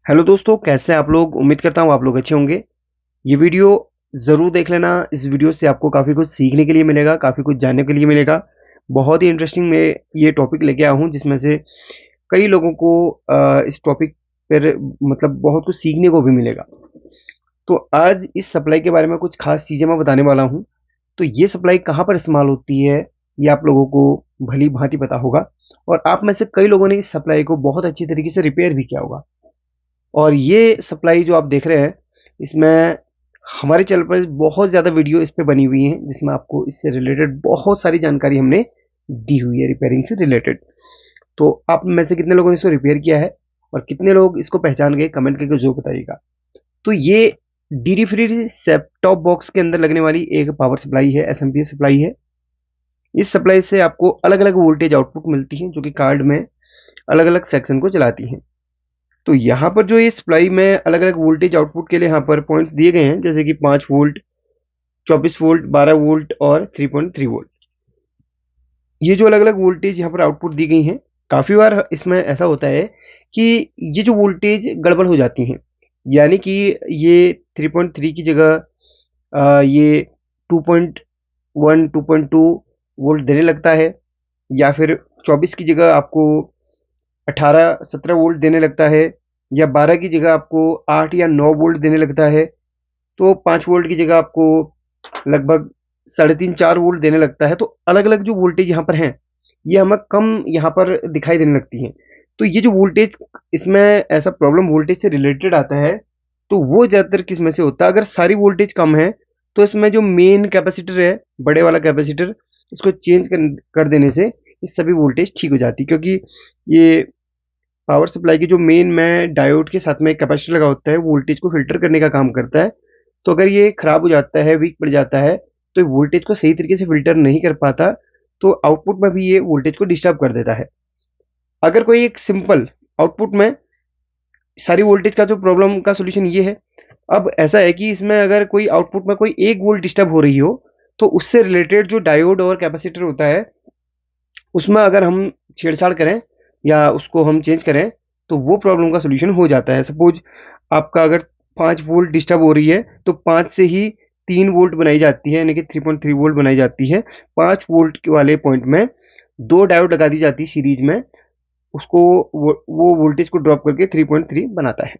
Hello दोस्तों, कैसे हैं आप लोग। उम्मीद करता हूँ आप लोग अच्छे होंगे। ये वीडियो ज़रूर देख लेना। इस वीडियो से आपको काफ़ी कुछ सीखने के लिए मिलेगा, काफ़ी कुछ जानने के लिए मिलेगा। बहुत ही इंटरेस्टिंग मैं ये टॉपिक लेके आया हूँ, जिसमें से कई लोगों को इस टॉपिक पर मतलब बहुत कुछ सीखने को भी मिलेगा। तो आज इस सप्लाई के बारे में कुछ खास चीज़ें मैं बताने वाला हूँ। तो ये सप्लाई कहाँ पर इस्तेमाल होती है, ये आप लोगों को भली भांति पता होगा। और आप में से कई लोगों ने इस सप्लाई को बहुत अच्छी तरीके से रिपेयर भी किया होगा। और ये सप्लाई जो आप देख रहे हैं, इसमें हमारे चैनल पर बहुत ज़्यादा वीडियो इस पे बनी हुई हैं, जिसमें आपको इससे रिलेटेड बहुत सारी जानकारी हमने दी हुई है, रिपेयरिंग से रिलेटेड। तो आप में से कितने लोगों ने इसको रिपेयर किया है और कितने लोग इसको पहचान गए, कमेंट करके जो बताइएगा। तो ये duty free set top box के अंदर लगने वाली एक पावर सप्लाई है, एसएमपीएस सप्लाई है। इस सप्लाई से आपको अलग अलग वोल्टेज आउटपुट मिलती है, जो कि कार्ड में अलग अलग सेक्शन को चलाती हैं। तो यहाँ पर जो ये सप्लाई में अलग अलग वोल्टेज आउटपुट के लिए यहाँ पर पॉइंट्स दिए गए हैं, जैसे कि 5 वोल्ट, 24 वोल्ट, 12 वोल्ट और 3.3 वोल्ट। ये जो अलग अलग वोल्टेज यहाँ पर आउटपुट दी गई हैं, काफ़ी बार इसमें ऐसा होता है कि ये जो वोल्टेज गड़बड़ हो जाती हैं। यानी कि ये 3.3 की जगह ये 2.1 2.2 वोल्ट देने लगता है, या फिर 24 की जगह आपको 18-17 वोल्ट देने लगता है, या 12 की जगह आपको 8 या 9 वोल्ट देने लगता है। तो 5 वोल्ट की जगह आपको लगभग 3.5-4 वोल्ट देने लगता है। तो अलग अलग जो वोल्टेज यहाँ पर हैं, ये हमें कम यहाँ पर दिखाई देने लगती हैं। तो ये जो वोल्टेज, इसमें ऐसा प्रॉब्लम वोल्टेज से रिलेटेड आता है, तो वो ज़्यादातर किस में से होता है, अगर सारी वोल्टेज कम है तो इसमें जो मेन कैपेसिटर है, बड़े वाला कैपेसिटर, इसको चेंज कर देने से ये सभी वोल्टेज ठीक हो जाती है। क्योंकि ये पावर सप्लाई की जो मेन में डायोड के साथ में एक कैपेसिटर लगा होता है, वोल्टेज को फ़िल्टर करने का काम करता है। तो अगर ये खराब हो जाता है, वीक पड़ जाता है, तो ये वोल्टेज को सही तरीके से फ़िल्टर नहीं कर पाता, तो आउटपुट में भी ये वोल्टेज को डिस्टर्ब कर देता है। अगर कोई एक सिंपल आउटपुट में सारी वोल्टेज का जो प्रॉब्लम का सॉल्यूशन ये है। अब ऐसा है कि इसमें अगर कोई आउटपुट में कोई 1 वोल्ट डिस्टर्ब हो रही हो, तो उससे रिलेटेड जो डायोड और कैपेसिटर होता है, उसमें अगर हम छेड़छाड़ करें या उसको हम चेंज करें, तो वो प्रॉब्लम का सॉल्यूशन हो जाता है। सपोज आपका अगर 5 वोल्ट डिस्टर्ब हो रही है, तो 5 से ही 3 वोल्ट बनाई जाती है, यानी कि 3.3 वोल्ट बनाई जाती है। 5 वोल्ट के वाले पॉइंट में 2 डायोड लगा दी जाती है सीरीज में, उसको वो वोल्टेज को ड्रॉप करके 3.3 बनाता है।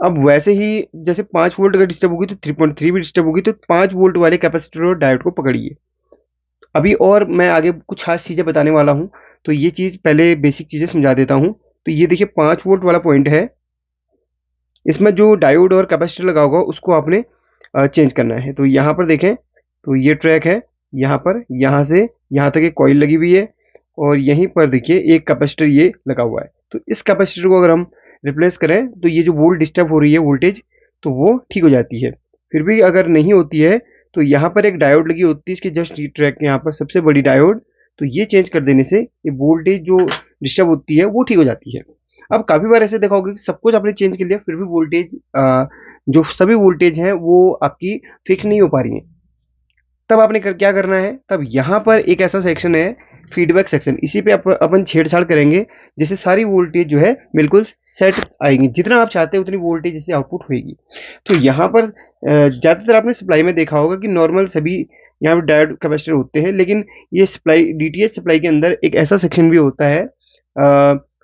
अब वैसे ही जैसे 5 वोल्ट अगर डिस्टर्ब होगी, तो 3.3 भी डिस्टर्ब होगी, तो 5 वोल्ट वाले कैपेसिटर और डायोड को पकड़िए। अभी और मैं आगे कुछ खास चीज़ें बताने वाला हूँ, तो ये चीज़ पहले बेसिक चीज़ें समझा देता हूँ। तो ये देखिए 5 वोल्ट वाला पॉइंट है, इसमें जो डायोड और कैपेसिटर लगा होगा उसको आपने चेंज करना है। तो यहाँ पर देखें, तो ये ट्रैक है, यहाँ पर यहाँ से यहाँ तक एक कॉइल लगी हुई है, और यहीं पर देखिए एक कैपेसिटर ये लगा हुआ है। तो इस कैपेसिटर को अगर हम रिप्लेस करें, तो ये जो वोल्ट डिस्टर्ब हो रही है वोल्टेज, तो वो ठीक हो जाती है। फिर भी अगर नहीं होती है, तो यहाँ पर एक डायोड लगी होती है, इसके जस्ट ट्रैक के यहाँ पर सबसे बड़ी डायोड, तो ये चेंज कर देने से ये वोल्टेज जो डिस्टर्ब होती है वो ठीक हो जाती है। अब काफ़ी बार ऐसे देखा होगा कि सब कुछ आपने चेंज कर लिया, फिर भी वोल्टेज जो सभी वोल्टेज हैं वो आपकी फिक्स नहीं हो पा रही हैं। तब आपने क्या करना है, तब यहाँ पर एक ऐसा सेक्शन है, फीडबैक सेक्शन, इसी पे अपन छेड़छाड़ करेंगे, जिससे सारी वोल्टेज जो है बिल्कुल सेट आएंगी, जितना आप चाहते हैं उतनी वोल्टेज इससे आउटपुट होगी। तो यहाँ पर ज़्यादातर आपने सप्लाई में देखा होगा कि नॉर्मल सभी यहाँ पर डायोड कैपेसिटर होते हैं, लेकिन ये सप्लाई डीटीएच सप्लाई के अंदर एक ऐसा सेक्शन भी होता है,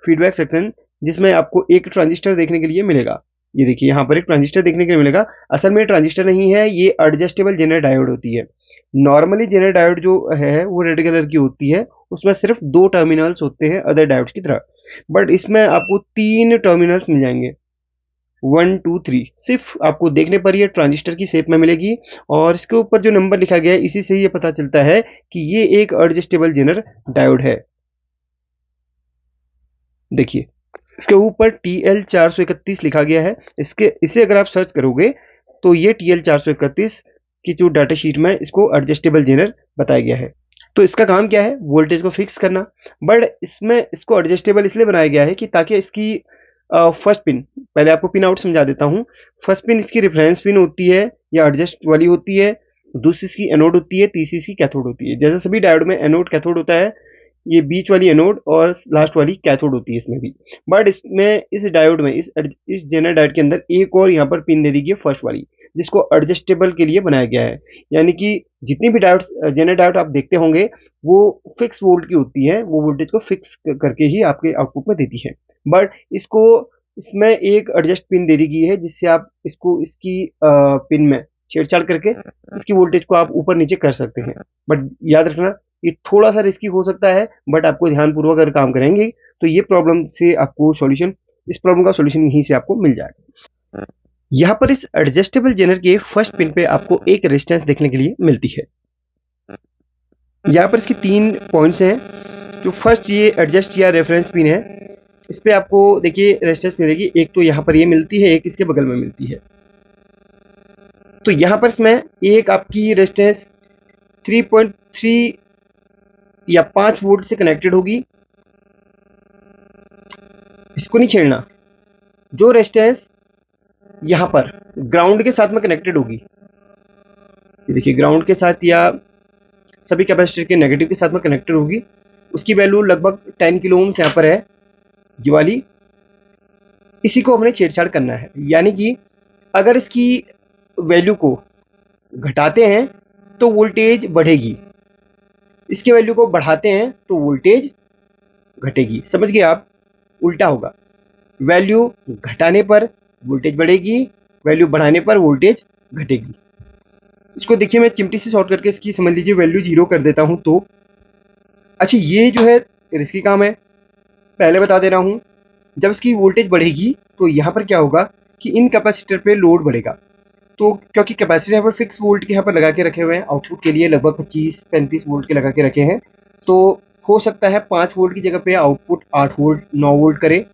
फीडबैक सेक्शन, जिसमें आपको एक ट्रांजिस्टर देखने के लिए मिलेगा। ये देखिए यहाँ पर एक ट्रांजिस्टर देखने के लिए मिलेगा। असल में ट्रांजिस्टर नहीं है, ये एडजस्टेबल जेनर डायोड होती है। नॉर्मली जेनर डायोड जो है वो रेड कलर की होती है, उसमें सिर्फ 2 टर्मिनल्स होते हैं अदर डायोड्स की तरह, बट इसमें आपको 3 टर्मिनल्स मिल जाएंगे, 1 2 3। सिर्फ आपको देखने पर ये ट्रांजिस्टर की शेप में मिलेगी, और इसके ऊपर जो नंबर लिखा गया है, इसी से ये पता चलता है कि ये एक एडजस्टेबल जेनर डायोड है। देखिए इसके ऊपर TL431 लिखा गया है। इसे अगर आप सर्च करोगे, तो ये TL431 की जो डाटा शीट में इसको एडजस्टेबल जेनर बताया गया है। तो इसका काम क्या है, वोल्टेज को फिक्स करना। बट इसमें इसको एडजस्टेबल इसलिए बनाया गया है कि ताकि इसकी फर्स्ट पिन, पहले आपको पिन आउट समझा देता हूँ। फर्स्ट पिन इसकी रेफरेंस पिन होती है या एडजस्ट वाली होती है, दूसरी इसकी एनोड होती है, तीसरी इसकी कैथोड होती है। जैसे सभी डायोड में एनोड कैथोड होता है, ये बीच वाली एनोड और लास्ट वाली कैथोड होती है इसमें भी। बट इसमें इस डायोड में इस जेनर डायोड के अंदर एक और यहाँ पर पिन दे दी गई है फर्स्ट वाली, जिसको एडजस्टेबल के लिए बनाया गया है। यानी कि जितनी भी डायोड जेनर डायोड आप देखते होंगे वो फिक्स वोल्ट की होती है, वो वोल्टेज को फिक्स करके ही आपके आउटपुट में देती है। बट इसको इसमें एक एडजस्ट पिन दे दी गई है, जिससे आप इसको इसकी पिन में छेड़छाड़ करके इसकी वोल्टेज को आप ऊपर नीचे कर सकते हैं। बट याद रखना ये थोड़ा सा रिस्की हो सकता है, बट आपको ध्यानपूर्वक अगर काम करेंगे तो ये प्रॉब्लम से आपको सॉल्यूशन, इस प्रॉब्लम का सॉल्यूशन यहीं से आपको मिल जाएगा। यहाँ पर इस एडजस्टेबल जेनर के फर्स्ट पिन पे आपको एक रेजिस्टेंस देखने के लिए मिलती है। यहाँ पर इसकी 3 पॉइंट्स हैं। जो फर्स्ट ये एडजस्ट या रेफरेंस पिन है, इस पे आपको देखिए रेजिस्टेंस मिलेगी, एक तो यहाँ पर ये मिलती है, एक इसके बगल में मिलती है। तो यहाँ पर इसमें एक आपकी रेजिस्टेंस 3.3 या 5 वोल्ट से कनेक्टेड होगी। इसको नहीं छेड़ना। जो रेजिस्टेंस यहाँ पर ग्राउंड के साथ में कनेक्टेड होगी, देखिए ग्राउंड के साथ या सभी कैपेसिटर के नेगेटिव के साथ में कनेक्टेड होगी, उसकी वैल्यू लगभग 10 किलो ओम्स यहाँ पर है, ये वाली। इसी को हमने छेड़छाड़ करना है। यानी कि अगर इसकी वैल्यू को घटाते हैं तो वोल्टेज बढ़ेगी, इसकी वैल्यू को बढ़ाते हैं तो वोल्टेज घटेगी। समझ गए आप? उल्टा होगा। वैल्यू घटाने पर वोल्टेज बढ़ेगी, वैल्यू बढ़ाने पर वोल्टेज घटेगी। इसको देखिए मैं चिमटी से शॉर्ट करके इसकी समझ लीजिए वैल्यू 0 कर देता हूं तो अच्छा, ये जो है रिस्की काम है, पहले बता दे रहा हूं। जब इसकी वोल्टेज बढ़ेगी तो यहाँ पर क्या होगा कि इन कैपेसिटर पे लोड बढ़ेगा। तो क्योंकि कैपेसिटर यहाँ पर फिक्स वोल्ट के यहाँ पर लगा के रखे हुए हैं, आउटपुट के लिए लगभग 25-35 वोल्ट के लगा के रखे हैं, तो हो सकता है 5 वोल्ट की जगह पे आउटपुट 8 वोल्ट 9 वोल्ट करे,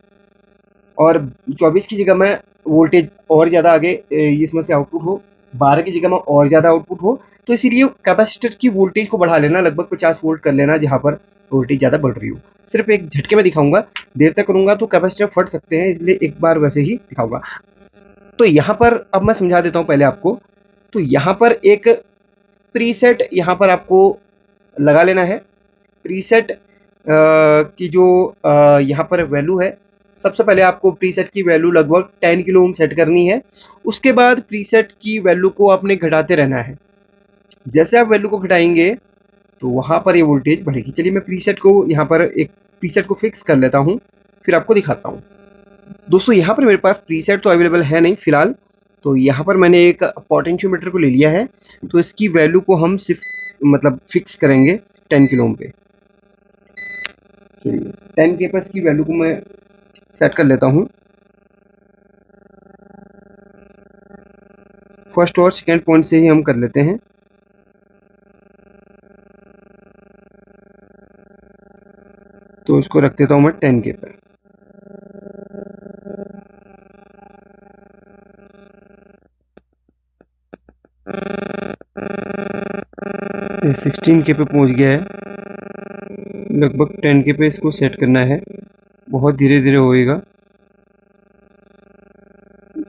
और 24 की जगह में वोल्टेज और ज़्यादा आगे इसमें से आउटपुट हो, 12 की जगह में और ज़्यादा आउटपुट हो। तो इसीलिए कैपेसिटर की वोल्टेज को बढ़ा लेना, लगभग 50 वोल्ट कर लेना जहाँ पर वोल्टेज ज़्यादा बढ़ रही हो। सिर्फ एक झटके में दिखाऊंगा, देर तक करूंगा तो कैपेसिटर फट सकते हैं, इसलिए एक बार वैसे ही दिखाऊंगा। तो यहाँ पर अब मैं समझा देता हूँ पहले आपको। तो यहाँ पर एक प्रीसेट यहाँ पर आपको लगा लेना है। प्रीसेट की जो यहाँ पर वैल्यू है, सबसे पहले आपको प्रीसेट की वैल्यू लगभग 10 किलो ओम सेट करनी है। उसके बाद प्रीसेट की वैल्यू को आपने घटाते रहना है। जैसे आप वैल्यू को घटाएंगे तो वहाँ पर ये वोल्टेज बढ़ेगी। चलिए मैं प्रीसेट को यहाँ पर एक प्रीसेट को फिक्स कर लेता हूँ, फिर आपको दिखाता हूँ। दोस्तों यहाँ पर मेरे पास प्रीसेट तो अवेलेबल है नहीं फिलहाल, तो यहाँ पर मैंने एक पोटेंशियोमीटर को ले लिया है। तो इसकी वैल्यू को हम सिर्फ मतलब फिक्स करेंगे 10 किलो ओम पे। चलिए 10 के पर इसकी वैल्यू को मैं सेट कर लेता हूँ। फर्स्ट और सेकेंड पॉइंट से ही हम कर लेते हैं। तो इसको रख देता हूँ मैं 10 के पर। ये 16 के पे पहुंच गया है। लगभग 10 के पे इसको सेट करना है, बहुत धीरे धीरे होएगा।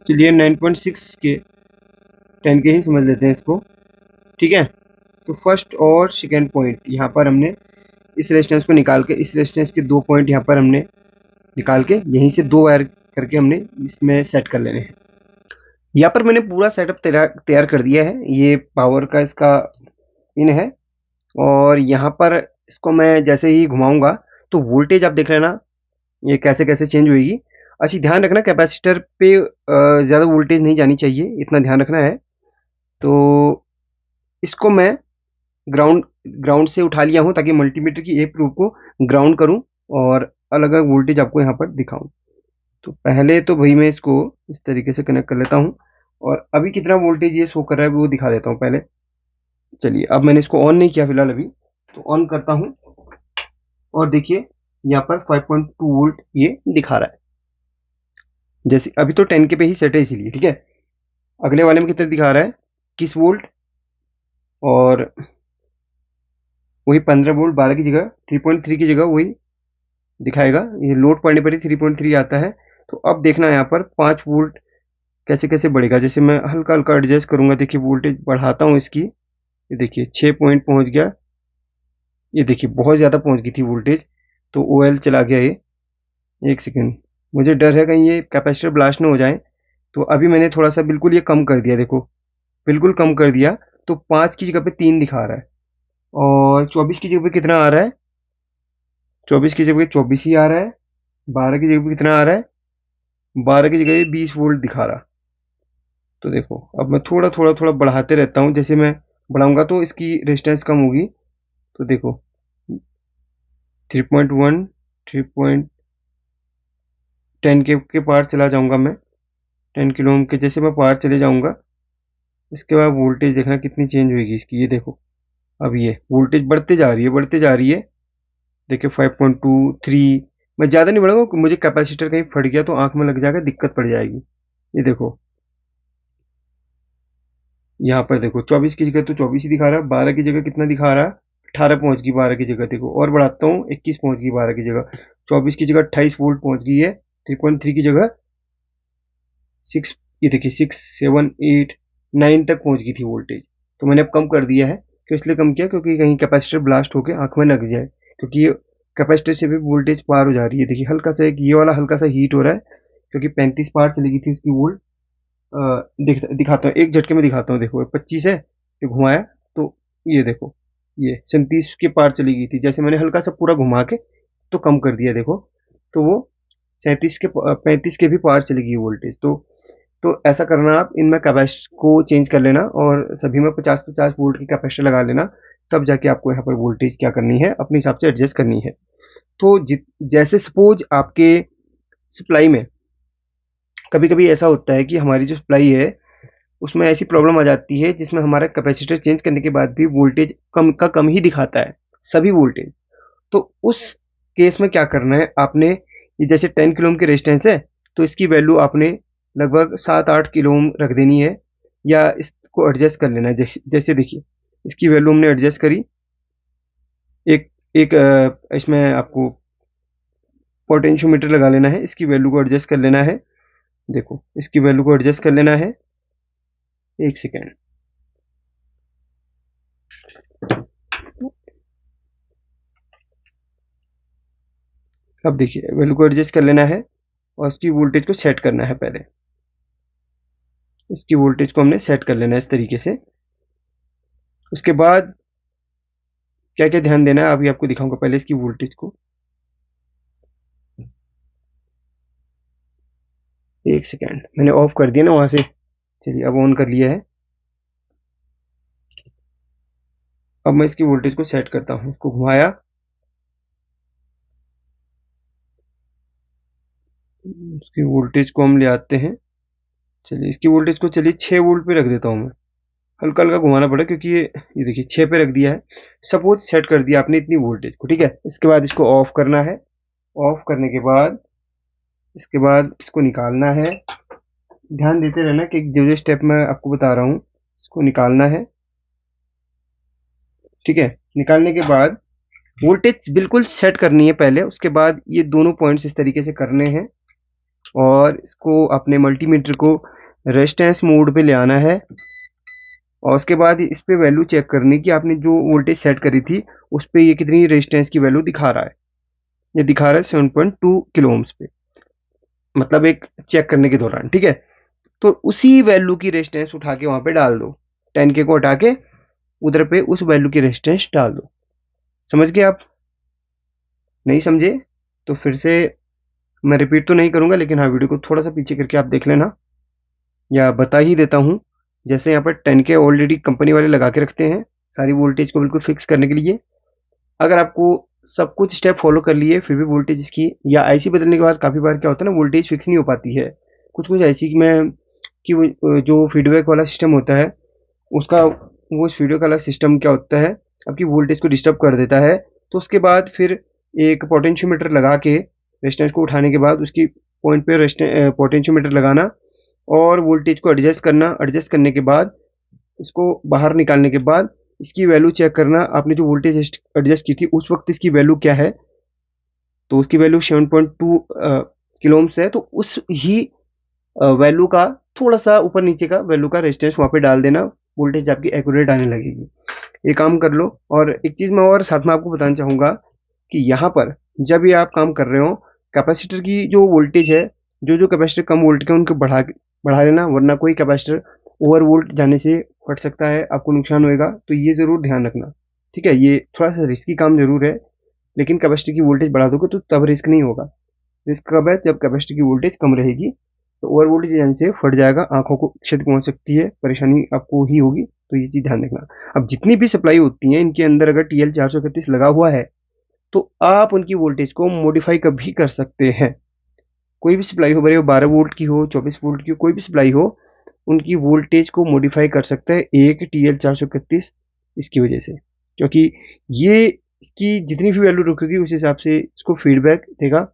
चलिए 9.6 के 10 के ही समझ लेते हैं इसको, ठीक है। तो फर्स्ट और सेकेंड पॉइंट यहाँ पर हमने इस रेजिस्टेंस को निकाल के, इस रेजिस्टेंस के 2 पॉइंट यहाँ पर हमने निकाल के यहीं से 2 वायर करके हमने इसमें सेट कर लेने हैं। यहाँ पर मैंने पूरा सेटअप तैयार कर दिया है। ये पावर का इसका इन है, और यहाँ पर इसको मैं जैसे ही घुमाऊंगा तो वोल्टेज आप देख रहे हैं ना, ये कैसे कैसे चेंज होगी। अच्छा ध्यान रखना कैपेसिटर पे ज़्यादा वोल्टेज नहीं जानी चाहिए, इतना ध्यान रखना है। तो इसको मैं ग्राउंड ग्राउंड से उठा लिया हूँ ताकि मल्टीमीटर की एक प्रूफ को ग्राउंड करूँ और अलग अलग वोल्टेज आपको यहाँ पर दिखाऊं। तो पहले तो भाई मैं इसको इस तरीके से कनेक्ट कर लेता हूँ, और अभी कितना वोल्टेज ये शो कर रहा है वो दिखा देता हूँ पहले। चलिए अब मैंने इसको ऑन नहीं किया फिलहाल, अभी तो ऑन करता हूँ, और देखिए यहाँ पर 5.2 वोल्ट ये दिखा रहा है। जैसे अभी तो 10 के पे ही सेट है इसीलिए, ठीक है। अगले वाले में कितना दिखा रहा है, 21 वोल्ट, और वही 15 वोल्ट 12 की जगह 3.3 की जगह वही दिखाएगा। ये लोड पड़ने पर ही 3.3 आता है। तो अब देखना यहाँ पर 5 वोल्ट कैसे कैसे बढ़ेगा। जैसे मैं हल्का हल्का एडजस्ट करूंगा, देखिए वोल्टेज बढ़ाता हूँ इसकी, ये देखिए 6 पॉइंट पहुंच गया, ये देखिए बहुत ज़्यादा पहुंच गई थी वोल्टेज, तो OL चला गया ये। एक सेकेंड, मुझे डर है कहीं ये कैपेसिटर ब्लास्ट ना हो जाए। तो अभी मैंने थोड़ा सा बिल्कुल ये कम कर दिया, देखो बिल्कुल कम कर दिया। तो 5 की जगह पे 3 दिखा रहा है, और 24 की जगह पे कितना आ रहा है, 24 की जगह पे 24 ही आ रहा है। 12 की जगह पे कितना आ रहा है, 12 की जगह पे 20 वोल्ट दिखा रहा। तो देखो अब मैं थोड़ा थोड़ा थोड़ा बढ़ाते रहता हूँ, जैसे मैं बढ़ाऊंगा तो इसकी रेजिस्टेंस कम होगी। तो देखो 3.1, 3.10 के पार चला जाऊंगा मैं, 10 किलो ओम के जैसे मैं पार चले जाऊंगा। इसके बाद वोल्टेज देखना कितनी चेंज होगी इसकी, ये देखो अब ये वोल्टेज बढ़ते जा रही है, बढ़ते जा रही है। देखिए 5.2, 3, मैं ज़्यादा नहीं बढ़ाऊंगा, मुझे कैपेसिटर कहीं फट गया तो आंख में लग जाएगा, दिक्कत पड़ जाएगी। ये देखो यहाँ पर देखो 24 की जगह तो 24 ही दिखा रहा है, 12 की जगह कितना दिखा रहा है, 18 पहुंच गई 12 की जगह। देखो और बढ़ाता हूँ, 21 पहुंच गई 12 की जगह। 24 की जगह 28 वोल्ट पहुंच गई है, 3.3 की जगह 6, ये देखिए 6, 7, 8, 9 तक पहुंच गई थी वोल्टेज। तो मैंने अब कम कर दिया है। क्यों इसलिए कम किया, क्योंकि कहीं कैपेसिटर ब्लास्ट होकर आंख में लग जाए, क्योंकि ये कैपेसिटर से भी वोल्टेज पार हो जा रही है। देखिए हल्का सा एक ये वाला हल्का सा हीट हो रहा है, क्योंकि 35 पार चली गई थी उसकी वोल्ट। दिखाता हूँ, एक झटके में दिखाता हूँ। देखो 25 है, ये घुमाया तो ये देखो ये 37 के पार चली गई थी। जैसे मैंने हल्का सा पूरा घुमा के तो कम कर दिया, देखो तो वो 37 के 35 के भी पार चली गई वोल्टेज। तो ऐसा करना, आप इनमें कैपेसिटर को चेंज कर लेना और सभी में 50-50 वोल्ट की कैपेसिटर लगा लेना। तब जाके आपको यहाँ पर वोल्टेज क्या करनी है, अपने हिसाब से एडजस्ट करनी है। तो जैसे सपोज आपके सप्लाई में कभी कभी ऐसा होता है कि हमारी जो सप्लाई है उसमें ऐसी प्रॉब्लम आ जाती है जिसमें हमारा कैपेसिटर चेंज करने के बाद भी वोल्टेज कम का कम ही दिखाता है, सभी वोल्टेज। तो उस केस में क्या करना है आपने, ये जैसे 10 किलो ओम की रेजिस्टेंस है, तो इसकी वैल्यू आपने लगभग 7-8 किलो ओम रख देनी है, या इसको एडजस्ट कर लेना है। जैसे देखिए इसकी वैल्यू हमने एडजस्ट करी। एक एक इसमें आपको पोटेंशियोमीटर लगा लेना है, इसकी वैल्यू को एडजस्ट कर लेना है। देखो इसकी वैल्यू को एडजस्ट कर लेना है, एक सेकेंड। अब देखिए वैल्यू को एडजस्ट कर लेना है और इसकी वोल्टेज को सेट करना है। पहले इसकी वोल्टेज को हमने सेट कर लेना है इस तरीके से। उसके बाद क्या क्या ध्यान देना है अभी आपको दिखाऊंगा। पहले इसकी वोल्टेज को, एक सेकेंड, मैंने ऑफ कर दिया ना वहां से, चलिए अब ऑन कर लिया है। अब मैं इसकी वोल्टेज को सेट करता हूँ, इसको घुमाया, इसकी वोल्टेज को हम ले आते हैं। चलिए इसकी वोल्टेज को चलिए 6 वोल्ट पे रख देता हूँ मैं। हल्का हल्का घुमाना पड़ा क्योंकि ये देखिए 6 पे रख दिया है। सपोज सेट कर दिया आपने इतनी वोल्टेज को, ठीक है। इसके बाद इसको ऑफ करना है। ऑफ करने के बाद इसके बाद इसको निकालना है। ध्यान देते रहना कि जो जो स्टेप मैं आपको बता रहा हूँ इसको निकालना है, ठीक है। निकालने के बाद वोल्टेज बिल्कुल सेट करनी है पहले, उसके बाद ये दोनों पॉइंट्स इस तरीके से करने हैं और इसको अपने मल्टीमीटर को रेजिस्टेंस मोड पे ले आना है। और उसके बाद इस पे वैल्यू चेक करनी कि आपने जो वोल्टेज सेट करी थी उस पे ये कितनी रेजिस्टेंस की वैल्यू दिखा रहा है। ये दिखा रहा है 7.2 किलो ओम्स पे, मतलब एक चेक करने के दौरान, ठीक है। तो उसी वैल्यू की रेजिस्टेंस उठा के वहां पे डाल दो। 10K को हटा के उधर पे उस वैल्यू की रेजिस्टेंस डाल दो। समझ गए आप? नहीं समझे तो फिर से मैं रिपीट तो नहीं करूंगा, लेकिन हाँ वीडियो को थोड़ा सा पीछे करके आप देख लेना, या बता ही देता हूँ। जैसे यहाँ पर 10K ऑलरेडी कंपनी वाले लगा के रखते हैं सारी वोल्टेज को बिल्कुल फिक्स करने के लिए। अगर आपको सब कुछ स्टेप फॉलो कर लिए फिर भी वोल्टेज इसकी या आईसी बदलने के बाद काफ़ी बार क्या होता है ना, वोल्टेज फिक्स नहीं हो पाती है। कुछ कुछ ऐसी में कि जो फीडबैक वाला सिस्टम होता है उसका, वो इस फीडबैक वाला सिस्टम क्या होता है, आपकी वोल्टेज को डिस्टर्ब कर देता है। तो उसके बाद फिर एक पोटेंशियोमीटर लगा के रेजिस्टेंस को उठाने के बाद उसकी पॉइंट पे पोटेंशियोमीटर लगाना और वोल्टेज को एडजस्ट करना। एडजस्ट करने के बाद इसको बाहर निकालने के बाद इसकी वैल्यू चेक करना, आपने जो वोल्टेज एडजस्ट की थी उस वक्त इसकी वैल्यू क्या है। तो उसकी वैल्यू 7.2 किलो ओम्स है, तो उस ही वैल्यू का थोड़ा सा ऊपर नीचे का वैल्यू का रेजिस्टेंस वहाँ पे डाल देना। वोल्टेज आपकी एक्यूरेट आने लगेगी। ये काम कर लो। और एक चीज़ मैं और साथ में आपको बताना चाहूँगा कि यहाँ पर जब ये आप काम कर रहे हो, कैपेसिटर की जो वोल्टेज है, जो कैपेसिटर कम वोल्ट के उनको बढ़ा लेना, वरना कोई कैपेसिटर ओवर वोल्ट जाने से फट सकता है, आपको नुकसान होएगा। तो ये ज़रूर ध्यान रखना, ठीक है। ये थोड़ा सा रिस्की काम ज़रूर है, लेकिन कैपेसिटर की वोल्टेज बढ़ा दोगे तो तब रिस्क नहीं होगा। रिस्क कब है? जब कैपेसिटर की वोल्टेज कम रहेगी। तो ओवर वोल्टेज जाने से फट जाएगा, आंखों को क्षति पहुंच सकती है, परेशानी आपको ही होगी। तो ये चीज़ ध्यान रखना। अब जितनी भी सप्लाई होती है इनके अंदर अगर TL431 लगा हुआ है तो आप उनकी वोल्टेज को मॉडिफाई कभी कर सकते हैं। कोई भी सप्लाई हो, भले वो 12 वोल्ट की हो, 24 वोल्ट की हो, कोई भी सप्लाई हो, उनकी वोल्टेज को मॉडिफाई कर सकते हैं एक TL431 इसकी वजह से, क्योंकि ये इसकी जितनी भी वैल्यू रखेगी उस हिसाब से इसको फीडबैक देगा।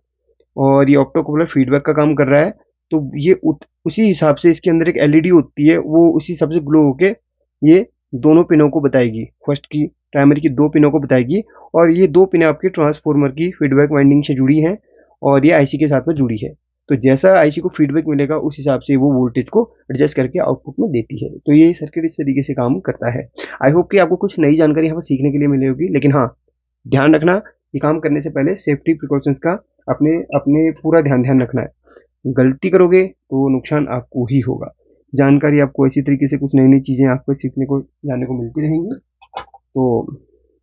और ये ऑप्टोकपलर फीडबैक का काम कर रहा है। तो ये उसी हिसाब से इसके अंदर एक एलईडी होती है, वो उसी हिसाब से ग्लो होके ये दोनों पिनों को बताएगी, फर्स्ट की प्राइमरी की 2 पिनों को बताएगी। और ये 2 पिनें आपके ट्रांसफार्मर की फीडबैक वाइंडिंग से जुड़ी हैं और ये आईसी के साथ में जुड़ी है। तो जैसा आईसी को फीडबैक मिलेगा उस हिसाब से वो वोल्टेज को एडजस्ट करके आउटपुट में देती है। तो ये सर्किट इस तरीके से काम करता है। आई होप कि आपको कुछ नई जानकारी यहाँ पर सीखने के लिए मिली होगी। लेकिन हाँ, ध्यान रखना, ये काम करने से पहले सेफ्टी प्रिकॉशंस का अपने अपने पूरा ध्यान ध्यान रखना है। गलती करोगे तो नुकसान आपको ही होगा। जानकारी आपको इसी तरीके से कुछ नई नई चीज़ें आपको सीखने को जानने को मिलती रहेंगी। तो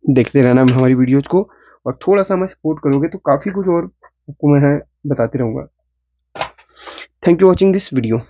देखते रहना हमारी वीडियोज़ को, और थोड़ा सा हमें सपोर्ट करोगे तो काफ़ी कुछ और आपको मैं बताते रहूँगा। Thank you watching this video.